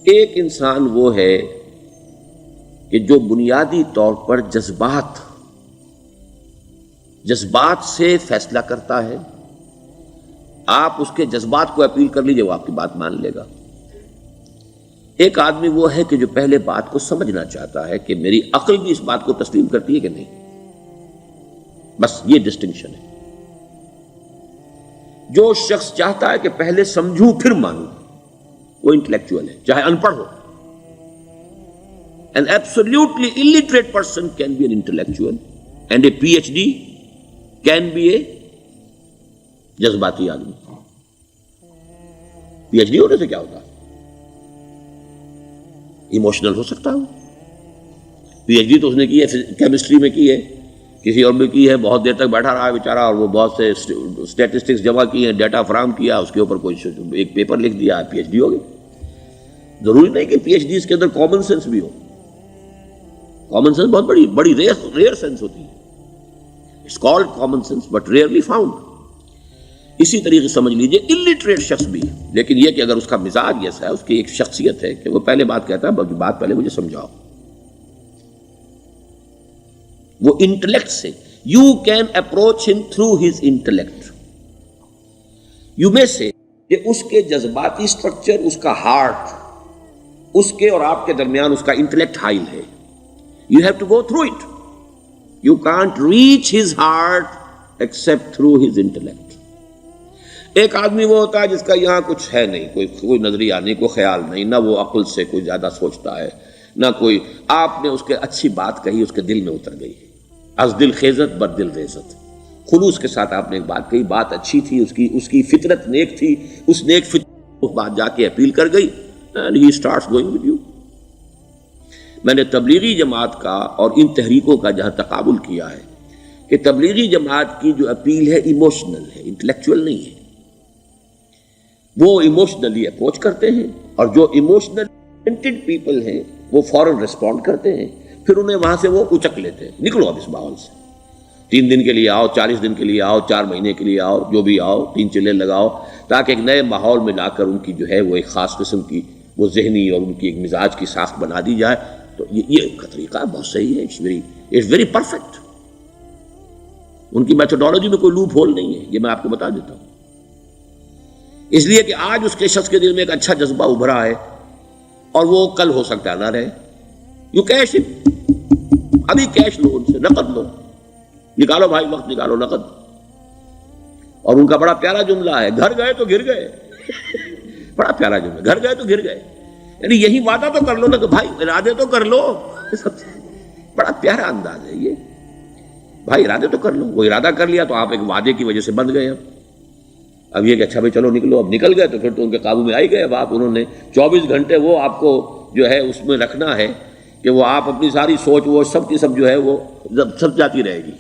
ایک انسان وہ ہے کہ جو بنیادی طور پر جذبات سے فیصلہ کرتا ہے. آپ اس کے جذبات کو اپیل کر لیجیے، وہ آپ کی بات مان لے گا. ایک آدمی وہ ہے کہ جو پہلے بات کو سمجھنا چاہتا ہے کہ میری عقل بھی اس بات کو تسلیم کرتی ہے کہ نہیں. بس یہ ڈسٹنکشن ہے. جو شخص چاہتا ہے کہ پہلے سمجھوں پھر مانوں، وہ انٹلیکچوئل ہے، چاہے ان پڑھ ہو. An absolutely illiterate person can be an intellectual and a PhD can be a جذباتی آدمی. پی ایچ ڈی ہونے سے کیا ہوتا ہے؟ ایموشنل ہو سکتا ہوں. پی ایچ ڈی تو اس نے کی ہے کیمسٹری میں کی ہے، کسی اور میں کی ہے، بہت دیر تک بیٹھا رہا ہے بیچارہ، اور وہ بہت سے اسٹیٹسٹکس جمع کی ہیں، ڈیٹا فراہم کیا، اس کے اوپر کوئی ایک پیپر لکھ دیا، پی ایچ ڈی ہو گئی. ضروری نہیں کہ پی ایچ ڈی اس کے اندر کامن سینس بھی ہو. کامن سینس بہت بڑی ریئر سینس ہوتی ہے. It's called common sense but rarely found. اسی طریقے سمجھ لیجئے الٹریٹ شخص بھی، لیکن یہ کہ اگر اس کا مزاج ایسا ہے، اس کی ایک شخصیت ہے کہ وہ پہلے بات کہتا ہے، بلکہ بات پہلے مجھے سمجھاؤ. وہ انٹلیکٹ سے یو کین اپروچ ہم تھرو ہز انٹلیکٹ. یو میں سے کہ اس کے جذباتی سٹرکچر، اس کا ہارٹ، اس کے اور آپ کے درمیان اس کا انٹلیکٹ حائل ہے. You have to go through it. You can't reach his heart except through his intellect. ایک آدمی وہ ہوتا ہے جس کا یہاں کچھ ہے نہیں، کوئی نظریہ نہیں، کوئی خیال نہیں، نہ وہ عقل سے کوئی زیادہ سوچتا ہے، نہ کوئی. آپ نے اس کے اچھی بات کہی، اس کے دل میں اتر گئی. از دل خیزت بر دل ریزت. خلوص کے ساتھ آپ نے ایک بات کہی، بات اچھی تھی، اس کی فطرت نیک تھی، اس نیک فطرت بات جا کے اپیل کر گئی. And he starts going with you. میں نے تبلیغی جماعت کا اور ان تحریکوں کا جہاں تقابل کیا ہے کہ تبلیغی جماعت کی جو اپیل ہے ایموشنل ہے، انٹلیکچوئل نہیں ہے. وہ ایموشنلی اپروچ کرتے ہیں، اور جو ایموشنل پیپل ہیں وہ فوراً ریسپونڈ کرتے ہیں، پھر انہیں وہاں سے وہ اچک لیتے ہیں. نکلو اب اس ماحول سے، 3 دن کے لیے آؤ، 40 دن کے لیے آؤ، 4 مہینے کے لیے آؤ، جو بھی آؤ، 3 چلے لگاؤ، تاکہ ایک نئے ماحول میں لا کر ان کی جو ہے وہ ایک خاص قسم کی وہ ذہنی اور ان کی ایک مزاج کی ساخت بنا دی جائے. تو یہ ان کا طریقہ بہت صحیح ہے. It's very perfect. ان کی میتھڈالوجی میں کوئی لوپ ہول نہیں ہے، یہ میں آپ کو بتا دیتا ہوں. اس لیے کہ آج اس کے شخص کے دل میں ایک اچھا جذبہ ابھرا ہے، اور وہ کل ہو سکتا ہے نہ رہے. یو کیش اٹ، ابھی کیش لو، ان سے نقد لو، نکالو بھائی، وقت نکالو، نقد. اور ان کا بڑا پیارا جملہ ہے، گھر گئے تو گر گئے. بڑا پیارا جملہ، گھر گئے تو گر گئے. یعنی یہی وعدہ تو کر لو نا کہ بھائی ارادے تو کر لو. بڑا پیارا انداز ہے یہ، بھائی ارادے تو کر لو. وہ ارادہ کر لیا تو آپ ایک وعدے کی وجہ سے بند گئے. اب یہ کہ اچھا بھائی چلو نکلو، اب نکل گئے تو پھر تو ان کے قابو میں آئی گئے. اب آپ انہوں نے 24 گھنٹے وہ آپ کو جو ہے اس میں رکھنا ہے کہ وہ آپ اپنی ساری سوچ وہ سب کی سب جو ہے وہ سب جاتی رہے گی.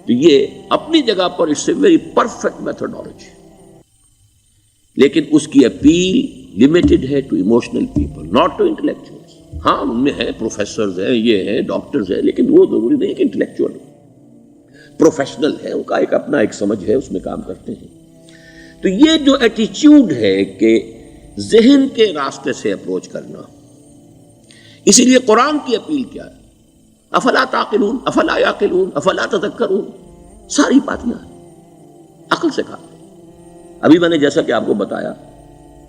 تو یہ اپنی جگہ پر it's a very perfect methodology, لیکن اس کی اپیل لمیٹڈ ہے to emotional people, not to intellectuals. ہاں ان میں ہیں پروفیسرز ہیں، یہ ہیں ڈاکٹرز ہیں، لیکن وہ ضروری نہیں کہ انٹلیکچوئل ہو. پروفیشنل ہے، ان کا ایک اپنا ایک سمجھ ہے، اس میں کام کرتے ہیں. تو یہ جو ایٹیچیوڈ ہے کہ ذہن کے راستے سے اپروچ کرنا، اسی لیے قرآن کی اپیل کیا ہے؟ افلا تعقلون، افلا یعقلون، افلا تذکرون. ساری باتیں عقل سے کہا. ابھی میں نے جیسا کہ آپ کو بتایا،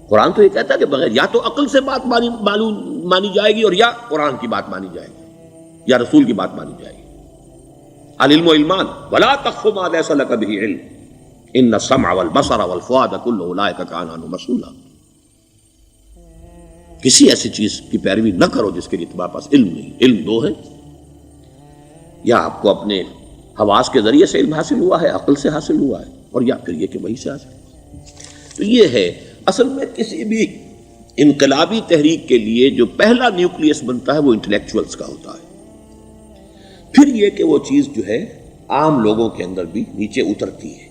قرآن تو یہ کہتا ہے کہ بغیر یا تو عقل سے بات مانی جائے گی، اور یا قرآن کی بات مانی جائے گی، یا رسول کی بات مانی جائے گی. العلم علمان ولا تخف ما ليس لك به علم ان السمع والبصر والفؤاد كل اولئك كان عنه مسؤولا. کسی ایسی چیز کی پیروی نہ کرو جس کے لیے تمہارے پاس علم نہیں. علم 2 ہے، یا آپ کو اپنے حواس کے ذریعے سے علم حاصل ہوا ہے، عقل سے حاصل ہوا ہے، اور یا پھر یہ کہ وہی سے حاصل. تو یہ ہے اصل میں کسی بھی انقلابی تحریک کے لیے جو پہلا نیوکلیس بنتا ہے وہ انٹلیکچوئلز کا ہوتا ہے. پھر یہ کہ وہ چیز جو ہے عام لوگوں کے اندر بھی نیچے اترتی ہے.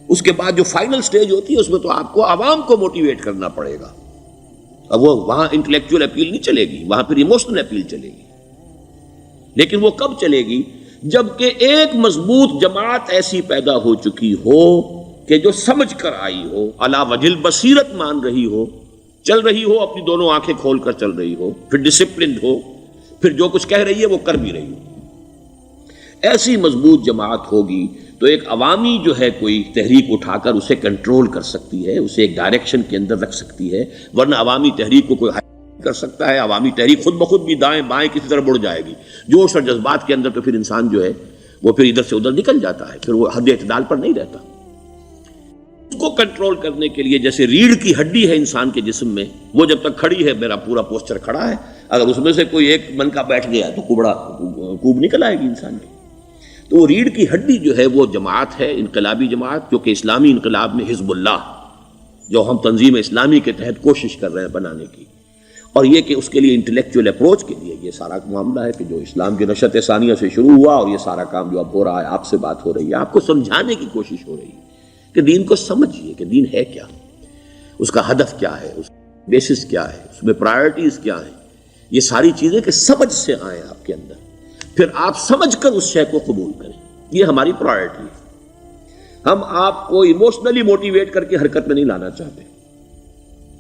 اس کے بعد جو فائنل سٹیج ہوتی ہے اس میں تو آپ کو عوام کو موٹیویٹ کرنا پڑے گا. اب وہ وہاں انٹلیکچوئل اپیل نہیں چلے گی، وہاں پھر ایموشنل اپیل چلے گی. لیکن وہ کب چلے گی؟ جبکہ ایک مضبوط جماعت ایسی پیدا ہو چکی ہو کہ جو سمجھ کر آئی ہو، علی وجہ البصیرت مان رہی ہو چل رہی ہو اپنی دونوں آنکھیں کھول کر چل رہی ہو، پھر ڈسپلنڈ ہو، پھر جو کچھ کہہ رہی ہے وہ کر بھی رہی ہو، ایسی مضبوط جماعت ہوگی تو ایک عوامی جو ہے کوئی تحریک اٹھا کر اسے کنٹرول کر سکتی ہے، اسے ایک ڈائریکشن کے اندر رکھ سکتی ہے، ورنہ عوامی تحریک کو کوئی کر سکتا ہے؟ عوامی تحریک خود بخود بھی دائیں بائیں کسی طرح بڑھ جائے گی، جوش اور جذبات کے اندر، تو پھر انسان جو ہے وہ پھر ادھر سے ادھر نکل جاتا ہے، پھر وہ حد اعتدال پر نہیں رہتا۔ اس کو کنٹرول کرنے کے لیے جیسے ریڑھ کی ہڈی ہے انسان کے جسم میں، وہ جب تک کھڑی ہے میرا پورا پوسچر کھڑا ہے، اگر اس میں سے کوئی ایک من کا بیٹھ گیا تو کوب نکل آئے گی انسان کی۔ تو وہ ریڑھ کی ہڈی جو ہے وہ جماعت ہے، انقلابی جماعت، جو کہ اسلامی انقلاب میں حزب اللہ، جو ہم تنظیم اسلامی کے تحت کوشش کر رہے ہیں بنانے کی، اور یہ کہ اس کے لیے انٹلیکچوئل اپروچ کے لیے یہ سارا معاملہ ہے کہ جو اسلام کی نشأت ثانیہ سے شروع ہوا، اور یہ سارا کام جو اب ہو رہا ہے، آپ سے بات ہو رہی ہے، آپ کو سمجھانے کی کوشش ہو رہی ہے کہ دین کو سمجھیے کہ دین ہے کیا، اس کا ہدف کیا ہے، اس کا بیسس کیا ہے، اس میں پرائرٹیز کیا ہیں، یہ ساری چیزیں کہ سمجھ سے آئیں آپ کے اندر، پھر آپ سمجھ کر اس شے کو قبول کریں۔ یہ ہماری پرائرٹی ہے۔ ہم آپ کو ایموشنلی موٹیویٹ کر کے حرکت میں نہیں لانا چاہتے۔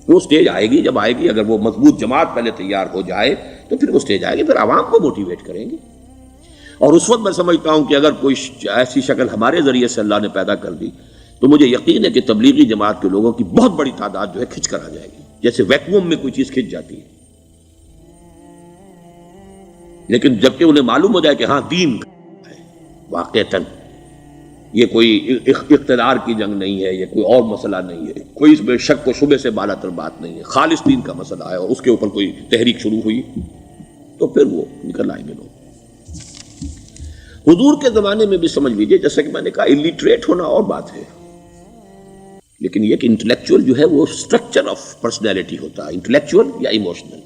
وہ سٹیج آئے گی، جب آئے گی، اگر وہ مضبوط جماعت پہلے تیار ہو جائے تو پھر وہ سٹیج آئے گی، پھر عوام کو موٹیویٹ کریں گے۔ اور اس وقت میں سمجھتا ہوں کہ اگر کوئی ایسی شکل ہمارے ذریعے سے اللہ نے پیدا کر دی تو مجھے یقین ہے کہ تبلیغی جماعت کے لوگوں کی بہت بڑی تعداد جو ہے کھنچ کر آ جائے گی، جیسے ویکیوم میں کوئی چیز کھنچ جاتی ہے۔ لیکن جبکہ انہیں معلوم ہو جائے کہ ہاں دین ہے واقعتاً، یہ کوئی اقتدار کی جنگ نہیں ہے، یہ کوئی اور مسئلہ نہیں ہے، کوئی اس میں شک و شبے سے بالا تر بات نہیں ہے، خالص دین کا مسئلہ ہے، اور اس کے اوپر کوئی تحریک شروع ہوئی تو پھر وہ نکل آئیں گے لوگ۔ حضور کے زمانے میں بھی سمجھ لیجئے، جیسا کہ میں نے کہا الٹریٹ ہونا اور بات ہے، لیکن یہ کہ انٹلیکچوئل جو ہے وہ اسٹرکچر آف پرسنالٹی ہوتا ہے، انٹلیکچوئل یا ایموشنل۔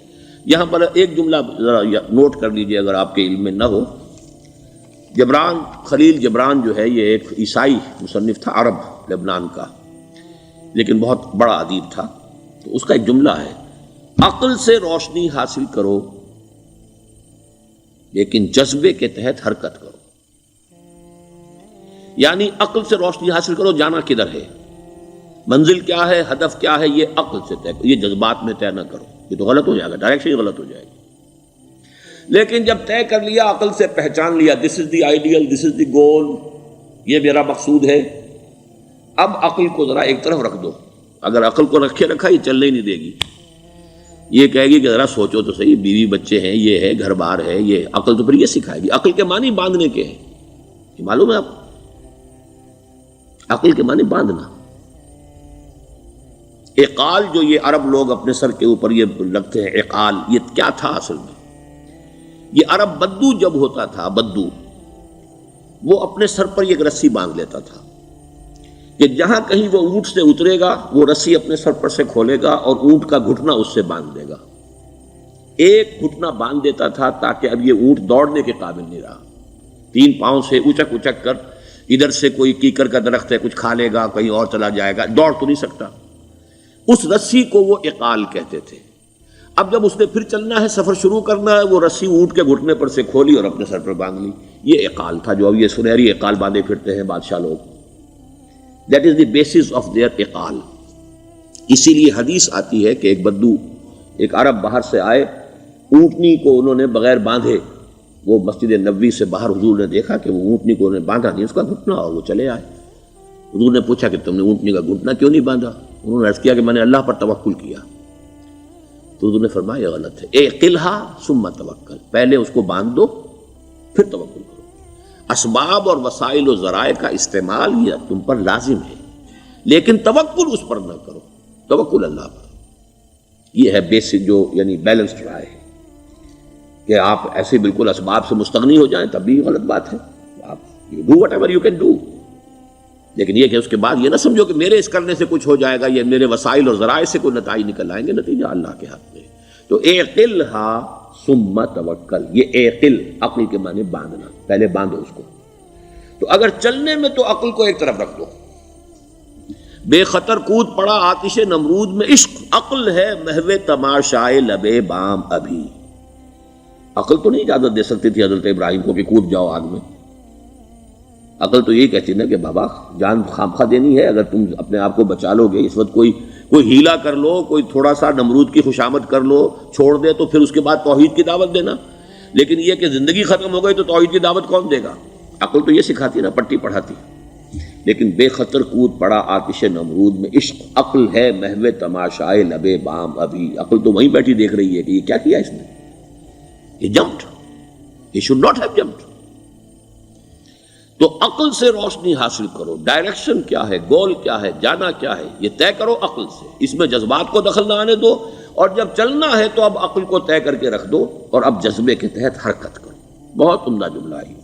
یہاں پر ایک جملہ ذرا نوٹ کر لیجئے اگر آپ کے علم میں نہ ہو، جبران، خلیل جبران جو ہے یہ ایک عیسائی مصنف تھا، عرب لبنان کا، لیکن بہت بڑا ادیب تھا۔ تو اس کا ایک جملہ ہے، عقل سے روشنی حاصل کرو لیکن جذبے کے تحت حرکت کرو۔ یعنی عقل سے روشنی حاصل کرو، جانا کدھر ہے، منزل کیا ہے، ہدف کیا ہے، یہ عقل سے طے کرو، یہ جذبات میں طے نہ کرو، یہ تو غلط ہو جائے گا، ڈائریکشن ہی غلط ہو جائے گی۔ لیکن جب طے کر لیا، عقل سے پہچان لیا، دس از دی آئیڈیل، دس از دی گول، یہ میرا مقصود ہے، اب عقل کو ذرا ایک طرف رکھ دو۔ اگر عقل کو رکھے رکھا یہ چلنے ہی نہیں دے گی، یہ کہے گی کہ ذرا سوچو تو صحیح، بیوی بچے ہیں، یہ ہے، گھر بار ہے، یہ عقل تو پھر یہ سکھائے گی۔ عقل کے معنی باندھنے کے ہیں، یہ معلوم ہے آپ، عقل کے معنی باندھنا۔ اقال جو یہ عرب لوگ اپنے سر کے اوپر یہ لگتے ہیں، اقال، یہ کیا تھا اصل میں؟ یہ عرب بدو جب ہوتا تھا، بدو وہ اپنے سر پر ایک رسی باندھ لیتا تھا کہ جہاں کہیں وہ اونٹ سے اترے گا وہ رسی اپنے سر پر سے کھولے گا اور اونٹ کا گھٹنا اس سے باندھ دے گا۔ ایک گھٹنا باندھ دیتا تھا تاکہ اب یہ اونٹ دوڑنے کے قابل نہیں رہا، 3 پاؤں سے اچک اچک کر، ادھر سے کوئی کیکر کا درخت ہے کچھ کھا لے گا، کہیں اور چلا جائے گا، دوڑ تو نہیں سکتا۔ اس رسی کو وہ اقال کہتے تھے۔ اب جب اس نے پھر چلنا ہے، سفر شروع کرنا ہے، وہ رسی اونٹ کے گھٹنے پر سے کھولی اور اپنے سر پر باندھ لی۔ یہ اقال تھا جو اب یہ سنہری اقال باندھے پھرتے ہیں بادشاہ لوگ۔ That is the basis of their اقال۔ اسی لیے حدیث آتی ہے کہ ایک بدو، ایک عرب باہر سے آئے، اونٹنی کو انہوں نے بغیر باندھے، وہ مسجد نبوی سے باہر حضور نے دیکھا کہ وہ اونٹنی کو انہوں نے باندھا نہیں، اس کا گھٹنا، اور وہ چلے آئے۔ حضور نے پوچھا کہ تم نے اونٹنی کا گھٹنا کیوں نہیں باندھا؟ انہوں نے عرض کیا کہ میں نے اللہ پر توکل کیا۔ تو حضور نے فرمایا یہ غلط ہے، اعقلھا ثم توکل، پہلے اس کو باندھ دو پھر توکل کرو۔ اسباب اور وسائل و ذرائع کا استعمال یہ تم پر لازم ہے، لیکن توکل اس پر نہ کرو، توکل اللہ پر۔ یہ ہے بیسک جو یعنی بیلنسڈ رائے ہے کہ آپ ایسے بالکل اسباب سے مستغنی ہو جائیں تب بھی غلط بات ہے۔ آپ do what ever you can do, لیکن یہ کہ اس کے بعد یہ نہ سمجھو کہ میرے اس کرنے سے کچھ ہو جائے گا، یہ میرے وسائل اور ذرائع سے کوئی نتائج نکل آئیں گے، نتیجہ اللہ کے ہاتھ میں۔ تو اعقلھا ثم توکل، یہ اعقل، عقل کے معنی باندھنا، پہلے باندھو اس کو۔ تو اگر چلنے میں تو عقل کو ایک طرف رکھ دو، بے خطر کود پڑا آتش نمرود میں عشق، عقل ہے محو تماشائے لبے بام ابھی۔ عقل تو نہیں اجازت دے سکتی تھی حضرت ابراہیم کو کہ کود جاؤ آگ میں، عقل تو یہی کہتی نا کہ بابا جان خامخواہ دینی ہے، اگر تم اپنے آپ کو بچا لو گے، اس وقت کوئی کوئی ہیلا کر لو، کوئی تھوڑا سا نمرود کی خوشامد کر لو، چھوڑ دے تو پھر اس کے بعد توحید کی دعوت دینا. لیکن یہ کہ زندگی ختم ہو گئی تو توحید کی دعوت کون دے گا؟ عقل تو یہ سکھاتی نا، پٹی پڑھاتی. لیکن بے خطر کود پڑا آتش نمرود میں عشق، عقل ہے محو تماشائے لبے بام ابھی. عقل تو وہیں بیٹھی دیکھ رہی ہے کہ یہ کیا کیا اس نے، یہ جمپڈ، یہ شوڈ ناٹ ہیو جمپڈ. تو عقل سے روشنی حاصل کرو، ڈائریکشن کیا ہے، گول کیا ہے، جانا کیا ہے، یہ طے کرو عقل سے. اس میں جذبات کو دخل نہ آنے دو، اور جب چلنا ہے تو اب عقل کو طے کر کے رکھ دو اور اب جذبے کے تحت حرکت کرو. بہت عمدہ جملہ ہے.